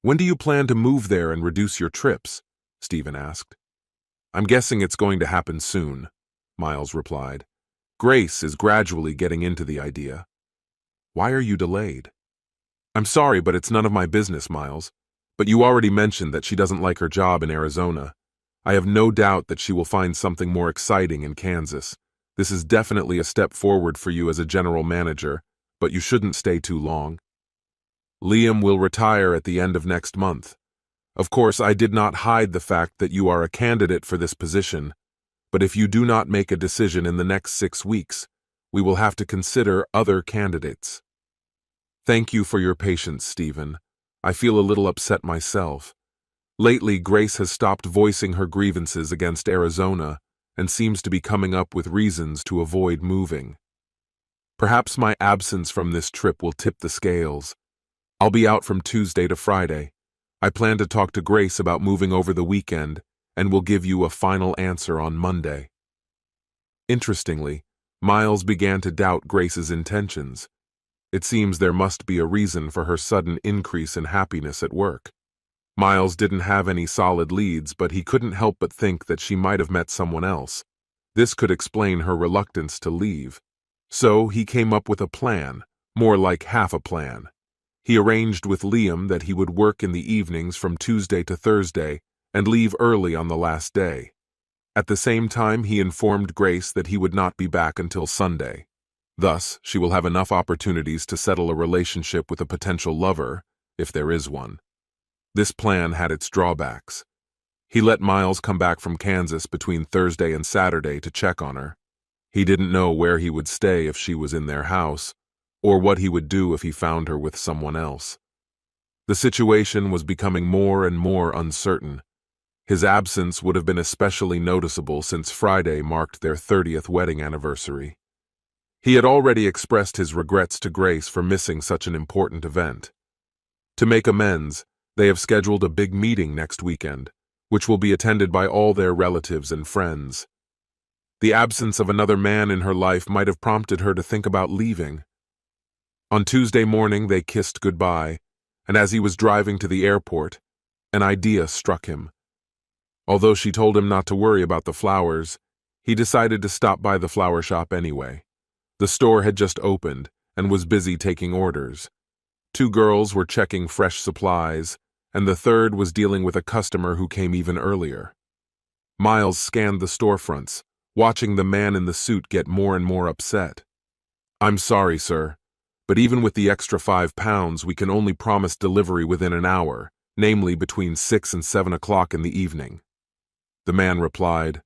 When do you plan to move there and reduce your trips? Stephen asked. I'm guessing it's going to happen soon, Miles replied. Grace is gradually getting into the idea. Why are you delayed? I'm sorry, but it's none of my business, Miles. But you already mentioned that she doesn't like her job in Arizona. I have no doubt that she will find something more exciting in Kansas. This is definitely a step forward for you as a general manager, but you shouldn't stay too long. Liam will retire at the end of next month. Of course, I did not hide the fact that you are a candidate for this position, but if you do not make a decision in the next 6 weeks, we will have to consider other candidates. Thank you for your patience, Stephen. I feel a little upset myself. Lately, Grace has stopped voicing her grievances against Arizona and seems to be coming up with reasons to avoid moving. Perhaps my absence from this trip will tip the scales. I'll be out from Tuesday to Friday. I plan to talk to Grace about moving over the weekend and will give you a final answer on Monday. Interestingly, Miles began to doubt Grace's intentions. It seems there must be a reason for her sudden increase in happiness at work. Miles didn't have any solid leads, but he couldn't help but think that she might have met someone else. This could explain her reluctance to leave. So he came up with a plan, more like half a plan. He arranged with Liam that he would work in the evenings from Tuesday to Thursday and leave early on the last day. At the same time, he informed Grace that he would not be back until Sunday. Thus, she will have enough opportunities to settle a relationship with a potential lover, if there is one. This plan had its drawbacks. He let Miles come back from Kansas between Thursday and Saturday to check on her. He didn't know where he would stay if she was in their house, or what he would do if he found her with someone else. The situation was becoming more and more uncertain. His absence would have been especially noticeable since Friday marked their 30th wedding anniversary. He had already expressed his regrets to Grace for missing such an important event. To make amends, they have scheduled a big meeting next weekend, which will be attended by all their relatives and friends. The absence of another man in her life might have prompted her to think about leaving. On Tuesday morning, they kissed goodbye, and as he was driving to the airport, an idea struck him. Although she told him not to worry about the flowers, he decided to stop by the flower shop anyway. The store had just opened and was busy taking orders. 2 girls were checking fresh supplies, and the third was dealing with a customer who came even earlier. Miles scanned the storefronts, watching the man in the suit get more and more upset. I'm sorry, sir, but even with the extra £5, we can only promise delivery within an hour, namely between 6 and 7 o'clock in the evening. The man replied,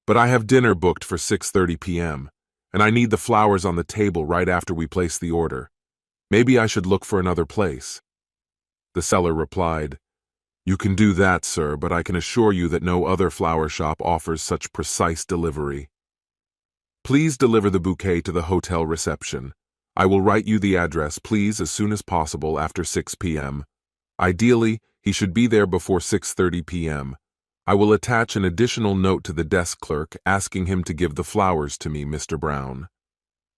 but I have dinner booked for 6:30 p.m., and I need the flowers on the table right after we place the order. Maybe I should look for another place. The seller replied, You can do that, sir, but I can assure you that no other flower shop offers such precise delivery. Please deliver the bouquet to the hotel reception. I will write you the address, please, as soon as possible after 6 p.m. Ideally, he should be there before 6:30 p.m. I will attach an additional note to the desk clerk asking him to give the flowers to me, Mr. Brown.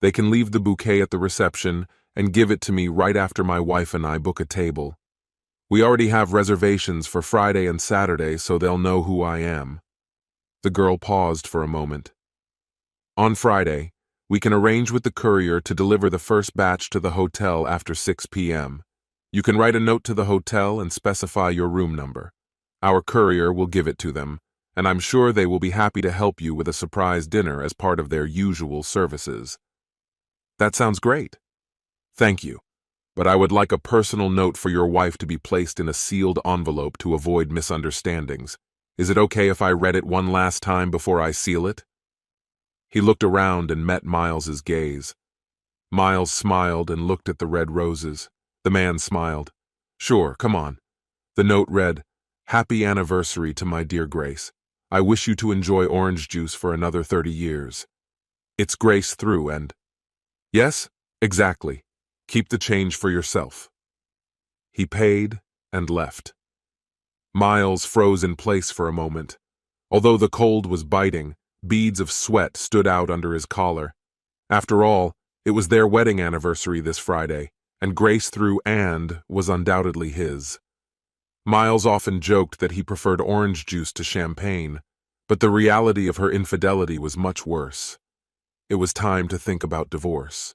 They can leave the bouquet at the reception and give it to me right after my wife and I book a table. We already have reservations for Friday and Saturday, so they'll know who I am. The girl paused for a moment. On Friday, we can arrange with the courier to deliver the first batch to the hotel after 6 p.m. You can write a note to the hotel and specify your room number. Our courier will give it to them, and I'm sure they will be happy to help you with a surprise dinner as part of their usual services. That sounds great. Thank you, but I would like a personal note for your wife to be placed in a sealed envelope to avoid misunderstandings. Is it okay if I read it one last time before I seal it? He looked around and met Miles's gaze. Miles smiled and looked at the red roses. The man smiled. Sure, come on. The note read, Happy anniversary to my dear Grace. I wish you to enjoy orange juice for another 30 years. It's Grace through and... Yes, exactly. Keep the change for yourself. He paid and left. Miles froze in place for a moment. Although the cold was biting, beads of sweat stood out under his collar. After all, it was their wedding anniversary this Friday, and Grace through and was undoubtedly his. Miles often joked that he preferred orange juice to champagne, but the reality of her infidelity was much worse. It was time to think about divorce.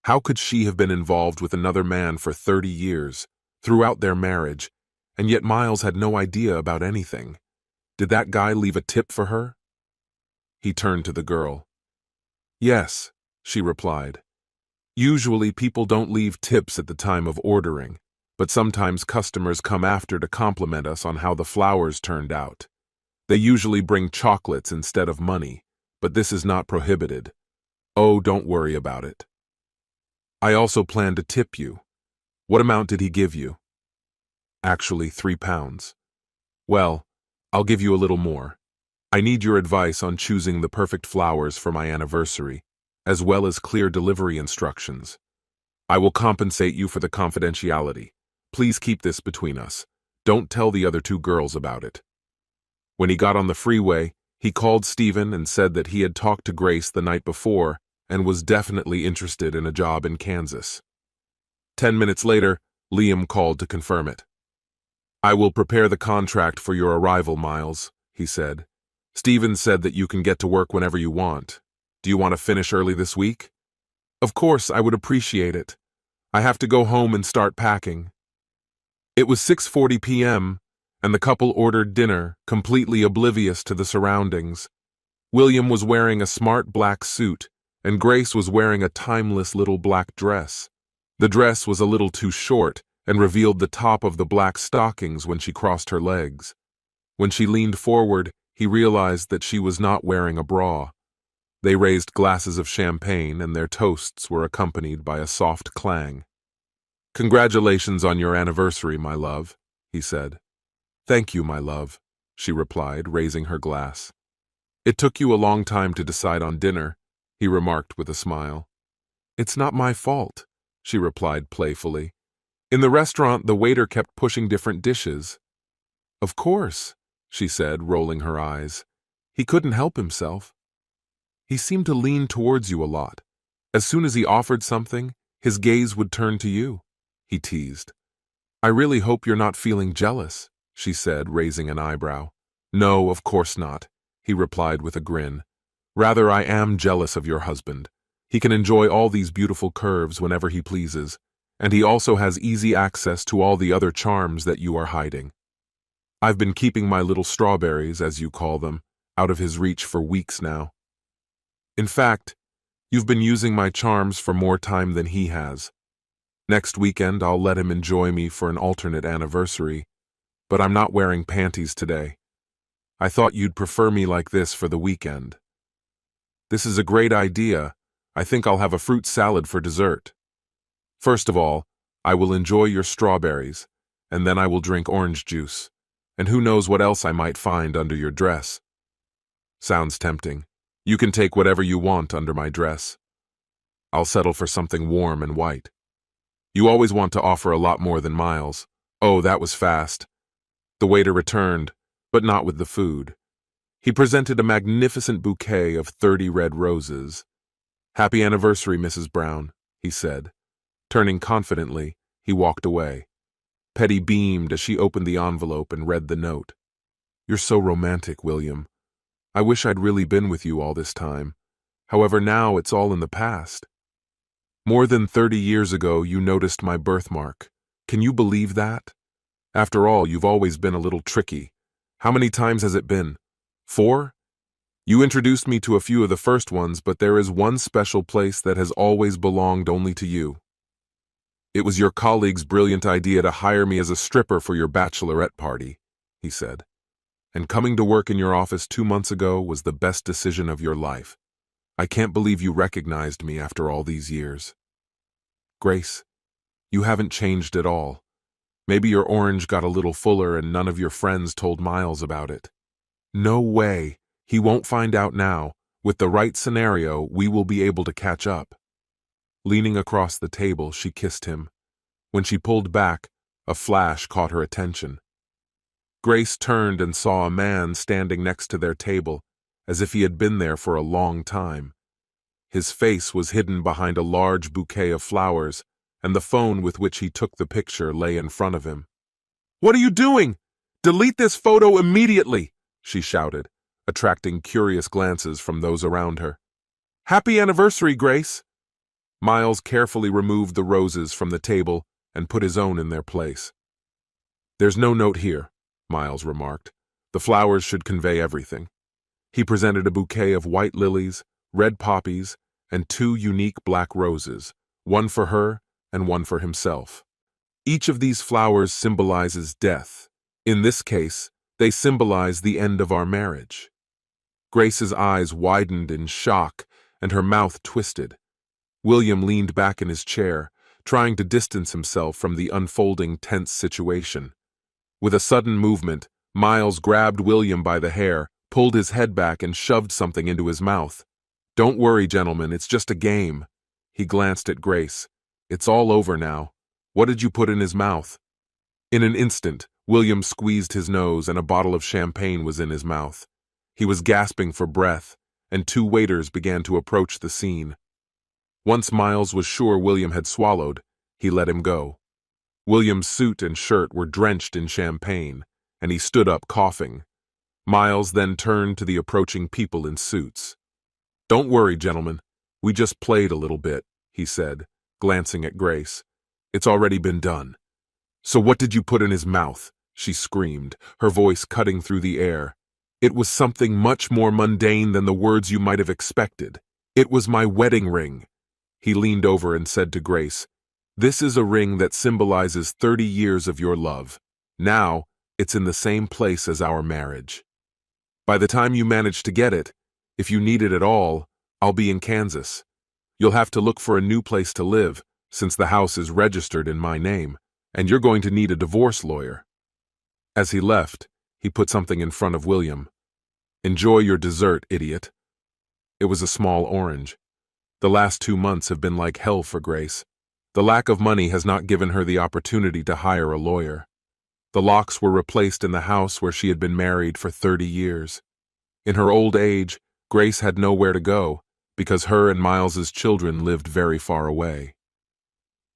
How could she have been involved with another man for 30 years, throughout their marriage, and yet Miles had no idea about anything? Did that guy leave a tip for her? He turned to the girl. Yes, she replied. Usually people don't leave tips at the time of ordering, but sometimes customers come after to compliment us on how the flowers turned out. They usually bring chocolates instead of money, but this is not prohibited. Oh, don't worry about it. I also plan to tip you. What amount did he give you? Actually, £3. Well, I'll give you a little more. I need your advice on choosing the perfect flowers for my anniversary, as well as clear delivery instructions. I will compensate you for the confidentiality. Please keep this between us. Don't tell the other two girls about it. When he got on the freeway, he called Stephen and said that he had talked to Grace the night before and was definitely interested in a job in Kansas. 10 minutes later, Liam called to confirm it. I will prepare the contract for your arrival, Miles, he said. Stephen said that you can get to work whenever you want. Do you want to finish early this week? Of course, I would appreciate it. I have to go home and start packing. It was 6:40 p.m., and the couple ordered dinner, completely oblivious to the surroundings. William was wearing a smart black suit, and Grace was wearing a timeless little black dress. The dress was a little too short and revealed the top of the black stockings when she crossed her legs. When she leaned forward, he realized that she was not wearing a bra. They raised glasses of champagne, and their toasts were accompanied by a soft clang. Congratulations on your anniversary, my love, he said. Thank you, my love, she replied, raising her glass. It took you a long time to decide on dinner, he remarked with a smile. It's not my fault, she replied playfully. In the restaurant, the waiter kept pushing different dishes. Of course, she said, rolling her eyes. He couldn't help himself. He seemed to lean towards you a lot. As soon as he offered something, his gaze would turn to you, he teased. I really hope you're not feeling jealous, she said, raising an eyebrow. No, of course not, he replied with a grin. Rather, I am jealous of your husband. He can enjoy all these beautiful curves whenever he pleases, and he also has easy access to all the other charms that you are hiding. I've been keeping my little strawberries, as you call them, out of his reach for weeks now. In fact, you've been using my charms for more time than he has. Next weekend, I'll let him enjoy me for an alternate anniversary, but I'm not wearing panties today. I thought you'd prefer me like this for the weekend. This is a great idea. I think I'll have a fruit salad for dessert. First of all, I will enjoy your strawberries, and then I will drink orange juice, and who knows what else I might find under your dress. Sounds tempting. You can take whatever you want under my dress. I'll settle for something warm and white. You always want to offer a lot more than Miles. Oh, that was fast. The waiter returned, but not with the food. He presented a magnificent bouquet of 30 red roses. Happy anniversary, Mrs. Brown, he said. Turning confidently, he walked away. Petty beamed as she opened the envelope and read the note. You're so romantic, William. I wish I'd really been with you all this time. However, now it's all in the past. More than 30 years ago, you noticed my birthmark. Can you believe that? After all, you've always been a little tricky. How many times has it been? 4? You introduced me to a few of the first ones, but there is one special place that has always belonged only to you. It was your colleague's brilliant idea to hire me as a stripper for your bachelorette party, he said. And coming to work in your office 2 months ago was the best decision of your life. I can't believe you recognized me after all these years. Grace, you haven't changed at all. Maybe your orange got a little fuller and none of your friends told Miles about it. No way. He won't find out now. With the right scenario, we will be able to catch up. Leaning across the table, she kissed him. When she pulled back, a flash caught her attention. Grace turned and saw a man standing next to their table, as if he had been there for a long time. His face was hidden behind a large bouquet of flowers, and the phone with which he took the picture lay in front of him. What are you doing? Delete this photo immediately, she shouted, attracting curious glances from those around her. Happy anniversary, Grace. Miles carefully removed the roses from the table and put his own in their place. There's no note here, Miles remarked. The flowers should convey everything. He presented a bouquet of white lilies, red poppies, and 2 unique black roses, one for her and one for himself. Each of these flowers symbolizes death. In this case, they symbolize the end of our marriage. Grace's eyes widened in shock and her mouth twisted. William leaned back in his chair, trying to distance himself from the unfolding tense situation. With a sudden movement, Miles grabbed William by the hair, pulled his head back, and shoved something into his mouth. Don't worry, gentlemen, it's just a game. He glanced at Grace. It's all over now. What did you put in his mouth? In an instant, William squeezed his nose and a bottle of champagne was in his mouth. He was gasping for breath, and 2 waiters began to approach the scene. Once Miles was sure William had swallowed, he let him go. William's suit and shirt were drenched in champagne, and he stood up coughing. Miles then turned to the approaching people in suits. Don't worry, gentlemen. We just played a little bit, he said, glancing at Grace. It's already been done. So what did you put in his mouth? She screamed, her voice cutting through the air. It was something much more mundane than the words you might have expected. It was my wedding ring. He leaned over and said to Grace, This is a ring that symbolizes 30 years of your love. Now, it's in the same place as our marriage. By the time you manage to get it, if you need it at all, I'll be in Kansas. You'll have to look for a new place to live, since the house is registered in my name, and you're going to need a divorce lawyer. As he left, he put something in front of William. Enjoy your dessert, idiot. It was a small orange. The last 2 months have been like hell for Grace. The lack of money has not given her the opportunity to hire a lawyer. The locks were replaced in the house where she had been married for 30 years. In her old age, Grace had nowhere to go, because her and Miles's children lived very far away.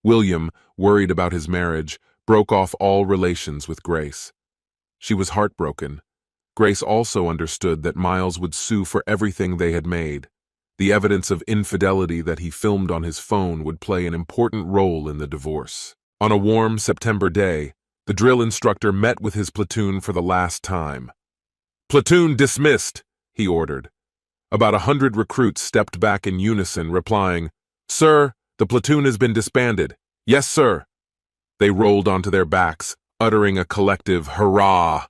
William, worried about his marriage, broke off all relations with Grace. She was heartbroken. Grace also understood that Miles would sue for everything they had made. The evidence of infidelity that he filmed on his phone would play an important role in the divorce. On a warm September day, the drill instructor met with his platoon for the last time. "Platoon dismissed," he ordered. About 100 recruits stepped back in unison, replying, "Sir, the platoon has been disbanded." "Yes, sir." They rolled onto their backs, uttering a collective hurrah.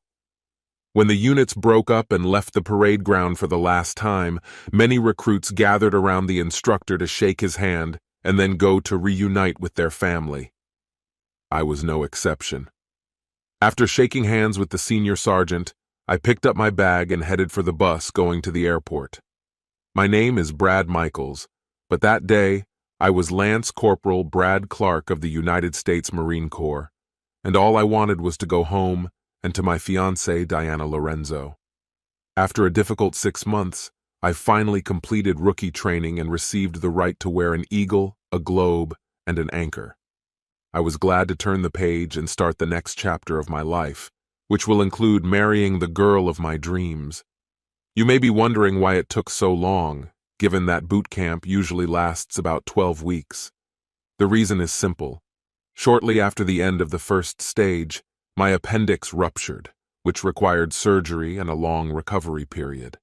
When the units broke up and left the parade ground for the last time, many recruits gathered around the instructor to shake his hand and then go to reunite with their family. I was no exception. After shaking hands with the senior sergeant, I picked up my bag and headed for the bus going to the airport. My name is Brad Michaels, but that day I was Lance Corporal Brad Clark of the United States Marine Corps, and all I wanted was to go home and to my fiancée Diana Lorenzo. After a difficult 6 months, I finally completed rookie training and received the right to wear an eagle, a globe, and an anchor. I was glad to turn the page and start the next chapter of my life, which will include marrying the girl of my dreams. You may be wondering why it took so long, given that boot camp usually lasts about 12 weeks. The reason is simple. Shortly after the end of the first stage, my appendix ruptured, which required surgery and a long recovery period.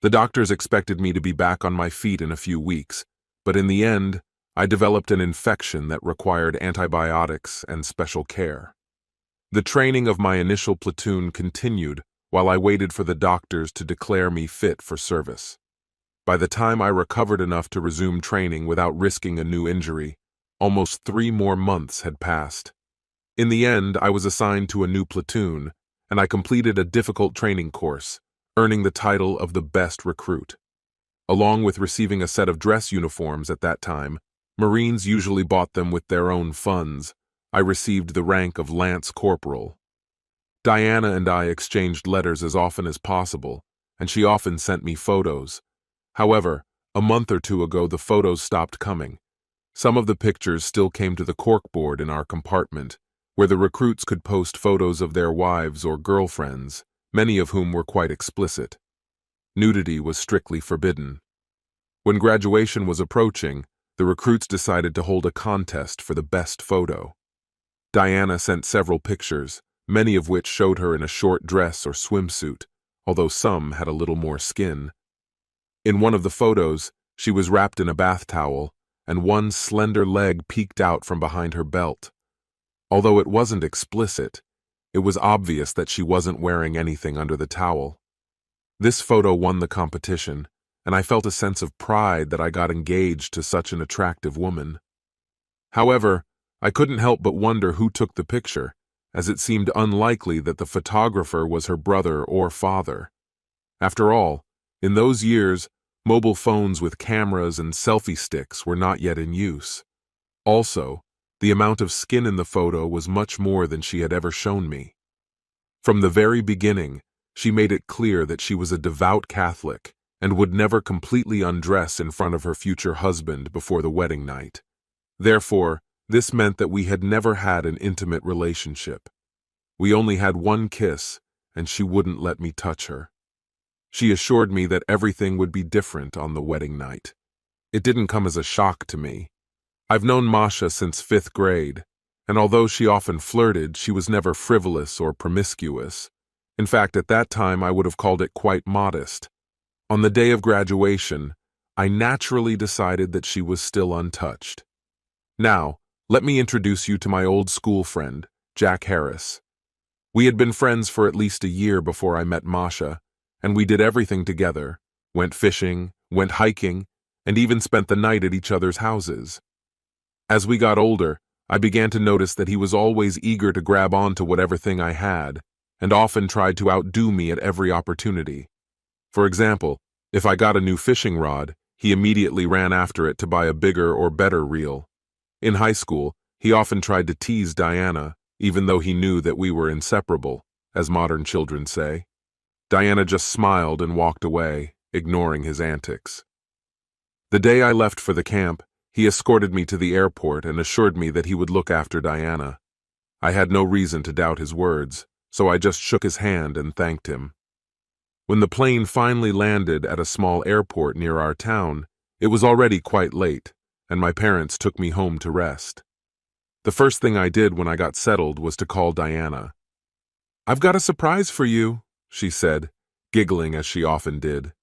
The doctors expected me to be back on my feet in a few weeks, but in the end, I developed an infection that required antibiotics and special care. The training of my initial platoon continued while I waited for the doctors to declare me fit for service. By the time I recovered enough to resume training without risking a new injury, almost 3 more months had passed. In the end, I was assigned to a new platoon, and I completed a difficult training course, earning the title of the best recruit. Along with receiving a set of dress uniforms at that time, Marines usually bought them with their own funds. I received the rank of Lance Corporal. Diana and I exchanged letters as often as possible, and she often sent me photos. However, a month or 2 ago the photos stopped coming. Some of the pictures still came to the corkboard in our compartment, where the recruits could post photos of their wives or girlfriends, many of whom were quite explicit. Nudity was strictly forbidden. When graduation was approaching, the recruits decided to hold a contest for the best photo. Diana sent several pictures, many of which showed her in a short dress or swimsuit, although some had a little more skin. In one of the photos, she was wrapped in a bath towel, and one slender leg peeked out from behind her belt. Although it wasn't explicit, it was obvious that she wasn't wearing anything under the towel. This photo won the competition, and I felt a sense of pride that I got engaged to such an attractive woman. However, I couldn't help but wonder who took the picture, as it seemed unlikely that the photographer was her brother or father. After all, in those years, mobile phones with cameras and selfie sticks were not yet in use. Also, the amount of skin in the photo was much more than she had ever shown me. From the very beginning, she made it clear that she was a devout Catholic and would never completely undress in front of her future husband before the wedding night. Therefore, this meant that we had never had an intimate relationship. We only had one kiss, and she wouldn't let me touch her. She assured me that everything would be different on the wedding night. It didn't come as a shock to me. I've known Masha since 5th grade, and although she often flirted, she was never frivolous or promiscuous. In fact, at that time, I would have called it quite modest. On the day of graduation, I naturally decided that she was still untouched. Now, let me introduce you to my old school friend, Jack Harris. We had been friends for at least a year before I met Masha, and we did everything together, went fishing, went hiking, and even spent the night at each other's houses. As we got older, I began to notice that he was always eager to grab onto whatever thing I had, and often tried to outdo me at every opportunity. For example, if I got a new fishing rod, he immediately ran after it to buy a bigger or better reel. In high school, he often tried to tease Diana, even though he knew that we were inseparable, as modern children say. Diana just smiled and walked away, ignoring his antics. The day I left for the camp, he escorted me to the airport and assured me that he would look after Diana. I had no reason to doubt his words, so I just shook his hand and thanked him. When the plane finally landed at a small airport near our town, it was already quite late, and my parents took me home to rest. The first thing I did when I got settled was to call Diana. "I've got a surprise for you," she said, giggling as she often did.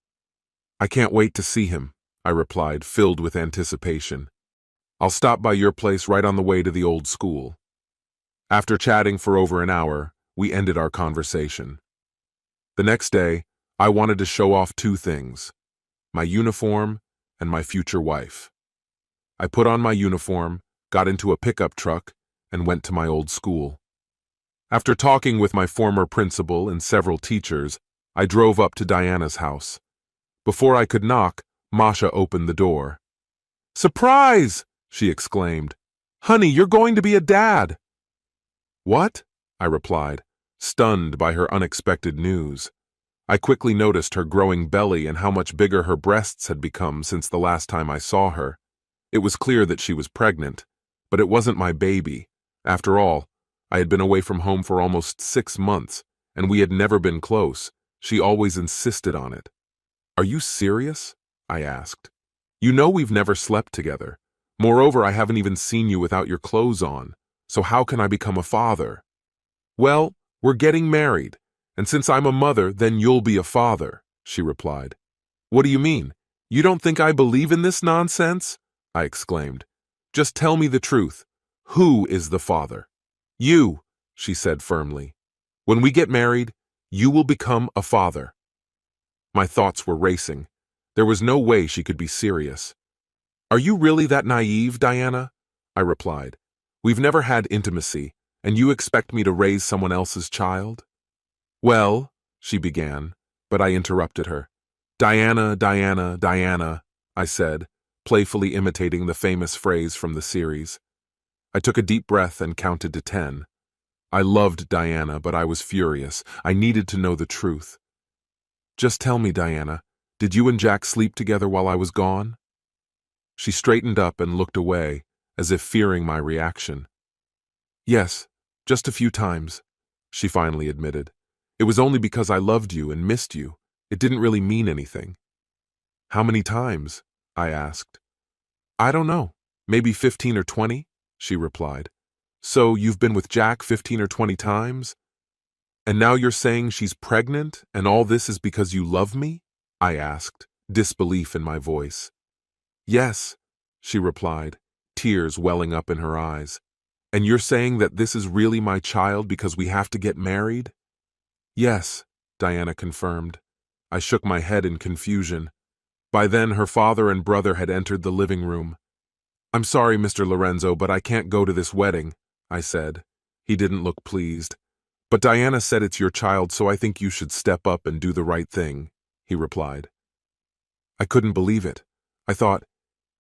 "I can't wait to see him," I replied, filled with anticipation. "I'll stop by your place right on the way to the old school." After chatting for over an hour, we ended our conversation. The next day, I wanted to show off two things: my uniform and my future wife. I put on my uniform, got into a pickup truck, and went to my old school. After talking with my former principal and several teachers, I drove up to Diana's house. Before I could knock, Masha opened the door. "Surprise!" she exclaimed. "Honey, you're going to be a dad." "What?" I replied, stunned by her unexpected news. I quickly noticed her growing belly and how much bigger her breasts had become since the last time I saw her. It was clear that she was pregnant, but it wasn't my baby. After all, I had been away from home for almost 6 months, and we had never been close. She always insisted on it. "Are you serious?" I asked. "You know we've never slept together. Moreover, I haven't even seen you without your clothes on, so how can I become a father?" "Well, we're getting married, and since I'm a mother, then you'll be a father," she replied. "What do you mean? You don't think I believe in this nonsense?" I exclaimed. "Just tell me the truth. Who is the father?" "You," she said firmly. "When we get married, you will become a father." My thoughts were racing. There was no way she could be serious. "Are you really that naive, Diana?" I replied. "We've never had intimacy, and you expect me to raise someone else's child?" "Well," she began, but I interrupted her. "Diana, Diana, Diana," I said, playfully imitating the famous phrase from the series. I took a deep breath and counted to 10. I loved Diana, but I was furious. I needed to know the truth. "Just tell me, Diana, did you and Jack sleep together while I was gone?" She straightened up and looked away, as if fearing my reaction. "Yes, Just a few times, she finally admitted. It was only because I loved you and missed you. It didn't really mean anything. How many times? I asked. I don't know. Maybe 15 or 20, she replied. So you've been with Jack 15 or 20 times? And now you're saying she's pregnant and all this is because you love me? I asked, disbelief in my voice. Yes, she replied, tears welling up in her eyes. And you're saying that this is really my child because we have to get married? Yes, Diana confirmed. I shook my head in confusion. By then, her father and brother had entered the living room. I'm sorry, Mr. Lorenzo, but I can't go to this wedding, I said. He didn't look pleased. But Diana said it's your child, so I think you should step up and do the right thing, he replied. I couldn't believe it. I thought,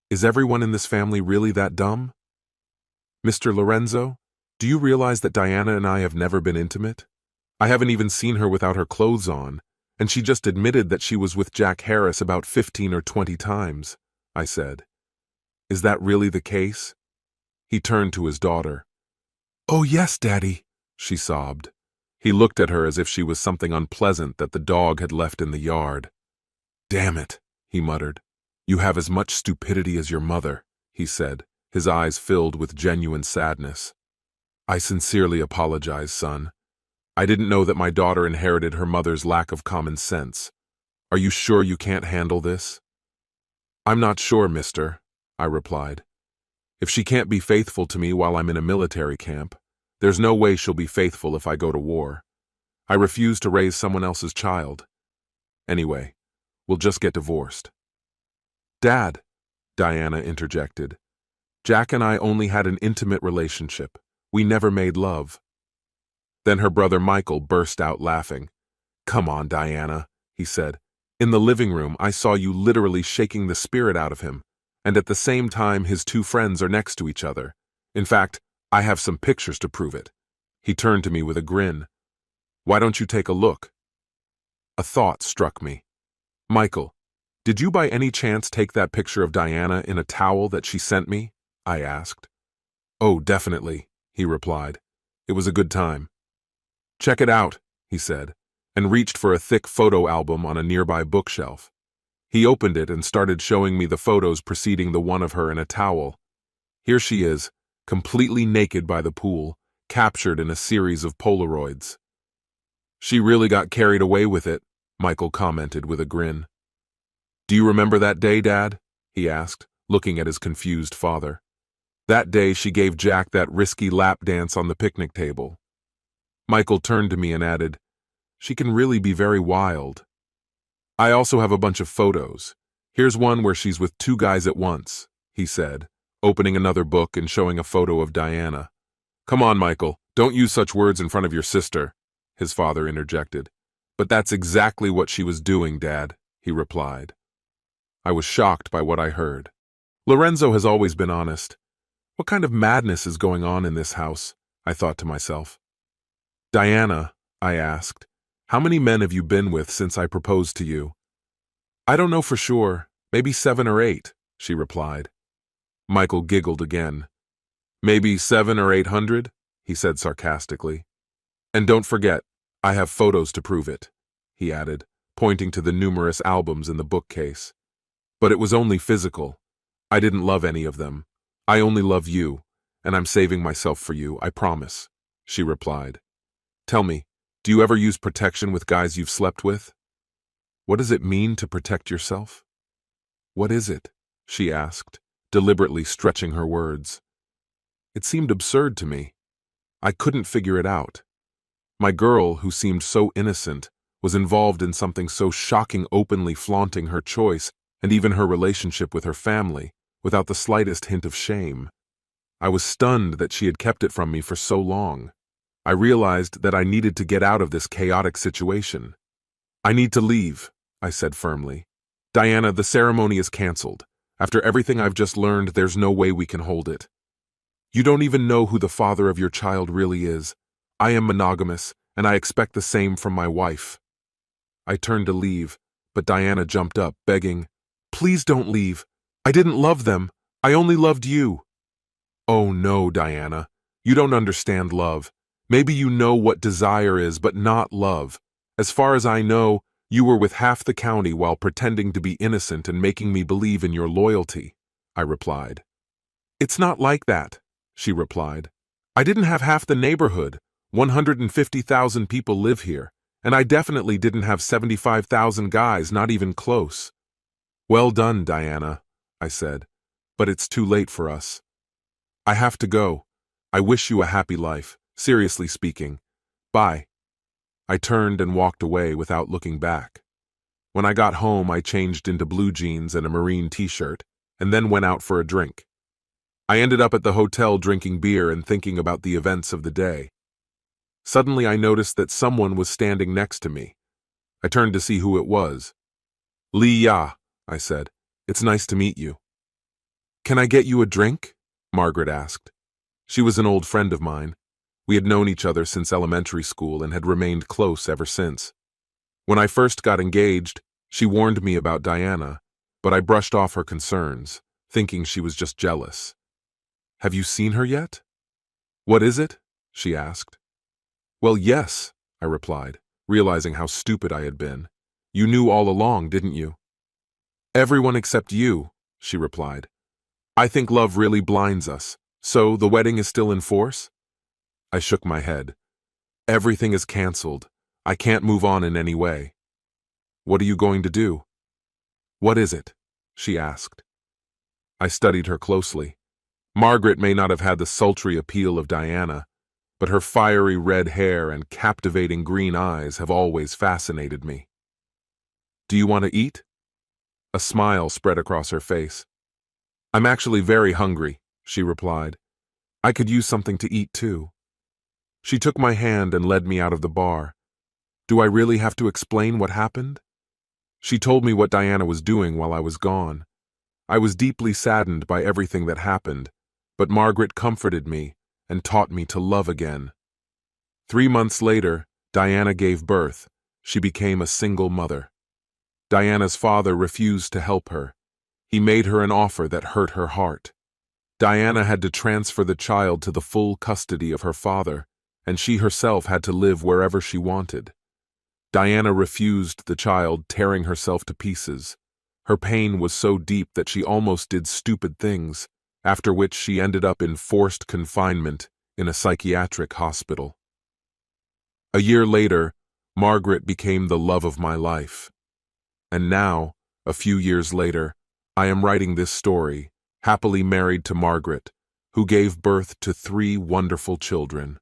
is everyone in this family really that dumb? Mr. Lorenzo, do you realize that Diana and I have never been intimate? I haven't even seen her without her clothes on, and she just admitted that she was with Jack Harris about 15 or 20 times, I said. Is that really the case? He turned to his daughter. Oh yes, Daddy, she sobbed. He looked at her as if she was something unpleasant that the dog had left in the yard. Damn it, he muttered. You have as much stupidity as your mother, he said, his eyes filled with genuine sadness. I sincerely apologize, son. I didn't know that my daughter inherited her mother's lack of common sense. Are you sure you can't handle this? I'm not sure, mister, I replied. If she can't be faithful to me while I'm in a military camp, there's no way she'll be faithful if I go to war. I refuse to raise someone else's child. Anyway, we'll just get divorced. Dad, Diana interjected. Jack and I only had an intimate relationship. We never made love. Then her brother Michael burst out laughing. Come on, Diana, he said. In the living room, I saw you literally shaking the spirit out of him, and at the same time his two friends are next to each other. In fact, I have some pictures to prove it. He turned to me with a grin. Why don't you take a look? A thought struck me. Michael, did you by any chance take that picture of Diana in a towel that she sent me? I asked. Oh, definitely, he replied. It was a good time. Check it out, he said, and reached for a thick photo album on a nearby bookshelf. He opened it and started showing me the photos preceding the one of her in a towel. Here she is, completely naked by the pool, captured in a series of Polaroids. She really got carried away with it, Michael commented with a grin. Do you remember that day, Dad? He asked, looking at his confused father. That day she gave Jack that risky lap dance on the picnic table. Michael turned to me and added, She can really be very wild. I also have a bunch of photos. Here's one where she's with two guys at once, he said, opening another book and showing a photo of Diana. Come on, Michael, don't use such words in front of your sister, his father interjected. But that's exactly what she was doing, Dad, he replied. I was shocked by what I heard. Lorenzo has always been honest. What kind of madness is going on in this house? I thought to myself. Diana, I asked, how many men have you been with since I proposed to you? I don't know for sure, maybe 7 or 8, she replied. Michael giggled again. Maybe 700 or 800, he said sarcastically. And don't forget, I have photos to prove it, he added, pointing to the numerous albums in the bookcase. But it was only physical. I didn't love any of them. I only love you, and I'm saving myself for you, I promise, she replied. Tell me, do you ever use protection with guys you've slept with? What does it mean to protect yourself? What is it? She asked, deliberately stretching her words. It seemed absurd to me. I couldn't figure it out. My girl, who seemed so innocent, was involved in something so shocking, openly flaunting her choice and even her relationship with her family, without the slightest hint of shame. I was stunned that she had kept it from me for so long. I realized that I needed to get out of this chaotic situation. I need to leave, I said firmly. Diana, the ceremony is canceled. After everything I've just learned, there's no way we can hold it. You don't even know who the father of your child really is. I am monogamous, and I expect the same from my wife. I turned to leave, but Diana jumped up, begging, Please don't leave. I didn't love them. I only loved you. Oh no, Diana. You don't understand love. Maybe you know what desire is, but not love. As far as I know, you were with half the county while pretending to be innocent and making me believe in your loyalty, I replied. It's not like that, she replied. I didn't have half the neighborhood. 150,000 people live here, and I definitely didn't have 75,000 guys, not even close. Well done, Diana, I said, but it's too late for us. I have to go. I wish you a happy life, seriously speaking. Bye. I turned and walked away without looking back. When I got home, I changed into blue jeans and a marine t-shirt, and then went out for a drink. I ended up at the hotel drinking beer and thinking about the events of the day. Suddenly I noticed that someone was standing next to me. I turned to see who it was. Li Ya, I said. It's nice to meet you. Can I get you a drink? Margaret asked. She was an old friend of mine. We had known each other since elementary school and had remained close ever since. When I first got engaged, she warned me about Diana, but I brushed off her concerns, thinking she was just jealous. Have you seen her yet? What is it? She asked. Well, yes, I replied, realizing how stupid I had been. You knew all along, didn't you? Everyone except you, she replied. I think love really blinds us. So, the wedding is still in force? I shook my head. Everything is canceled. I can't move on in any way. What are you going to do? What is it? She asked. I studied her closely. Margaret may not have had the sultry appeal of Diana, but her fiery red hair and captivating green eyes have always fascinated me. Do you want to eat? A smile spread across her face. I'm actually very hungry, she replied. I could use something to eat too. She took my hand and led me out of the bar. Do I really have to explain what happened? She told me what Diana was doing while I was gone. I was deeply saddened by everything that happened, but Margaret comforted me and taught me to love again. 3 months later, Diana gave birth. She became a single mother. Diana's father refused to help her. He made her an offer that hurt her heart. Diana had to transfer the child to the full custody of her father, and she herself had to live wherever she wanted. Diana refused the child, tearing herself to pieces. Her pain was so deep that she almost did stupid things, after which she ended up in forced confinement in a psychiatric hospital. A year later, Margaret became the love of my life. And now, a few years later, I am writing this story, happily married to Margaret, who gave birth to 3 wonderful children.